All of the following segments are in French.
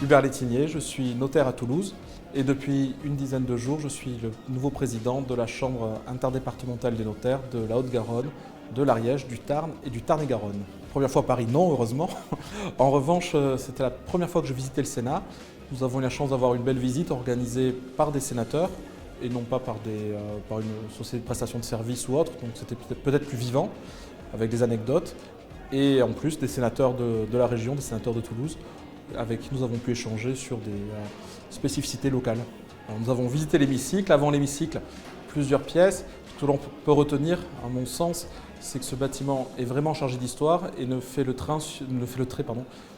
Fulbert Létigné, je suis notaire à Toulouse et depuis une dizaine de jours, je suis le nouveau président de la Chambre interdépartementale des notaires de la Haute-Garonne, de l'Ariège, du Tarn et du Tarn-et-Garonne. Première fois à Paris, non, heureusement. En revanche, c'était la première fois que je visitais le Sénat. Nous avons eu la chance d'avoir une belle visite organisée par des sénateurs et non pas par une société de prestation de services ou autre, donc c'était peut-être plus vivant, avec des anecdotes. Et en plus des sénateurs de la région, des sénateurs de Toulouse, avec qui nous avons pu échanger sur des spécificités locales. Alors, nous avons visité l'hémicycle. Avant l'hémicycle, plusieurs pièces. Ce que l'on peut retenir, à mon sens, c'est que ce bâtiment est vraiment chargé d'histoire et ne fait le trait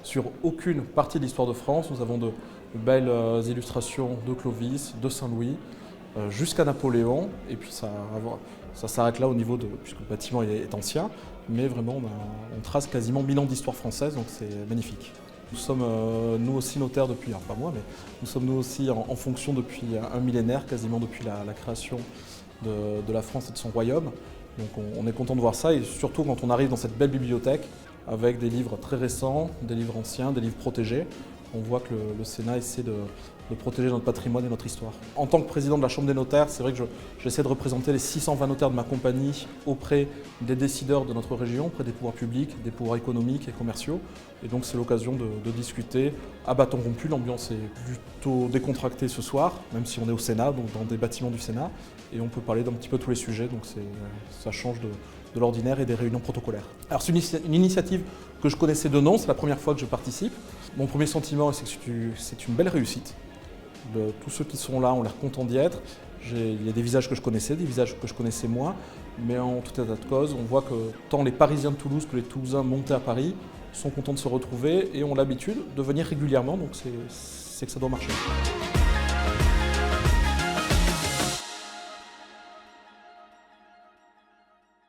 sur aucune partie de l'histoire de France. Nous avons de belles illustrations de Clovis, de Saint-Louis, jusqu'à Napoléon. Et puis ça s'arrête là au niveau puisque le bâtiment est ancien, mais vraiment on trace quasiment 1000 ans d'histoire française, donc c'est magnifique. Nous sommes nous aussi notaires depuis, pas moi, mais nous sommes nous aussi en fonction depuis un millénaire, quasiment depuis la création de la France et de son royaume. Donc on est content de voir ça, et surtout quand on arrive dans cette belle bibliothèque avec des livres très récents, des livres anciens, des livres protégés. On voit que le Sénat essaie de protéger notre patrimoine et notre histoire. En tant que président de la Chambre des notaires, c'est vrai que j'essaie de représenter les 620 notaires de ma compagnie auprès des décideurs de notre région, auprès des pouvoirs publics, des pouvoirs économiques et commerciaux. Et donc c'est l'occasion de discuter à bâton rompu. L'ambiance est plutôt décontractée ce soir, même si on est au Sénat, donc dans des bâtiments du Sénat. Et on peut parler d'un petit peu tous les sujets, donc ça change de l'ordinaire et des réunions protocolaires. Alors c'est une initiative que je connaissais de nom, c'est la première fois que je participe. Mon premier sentiment, c'est que c'est une belle réussite. Tous ceux qui sont là ont l'air contents d'y être. Il y a des visages que je connaissais, des visages que je connaissais moins, mais en tout état de cause, on voit que tant les Parisiens de Toulouse que les Toulousains montés à Paris sont contents de se retrouver et ont l'habitude de venir régulièrement, donc c'est que ça doit marcher.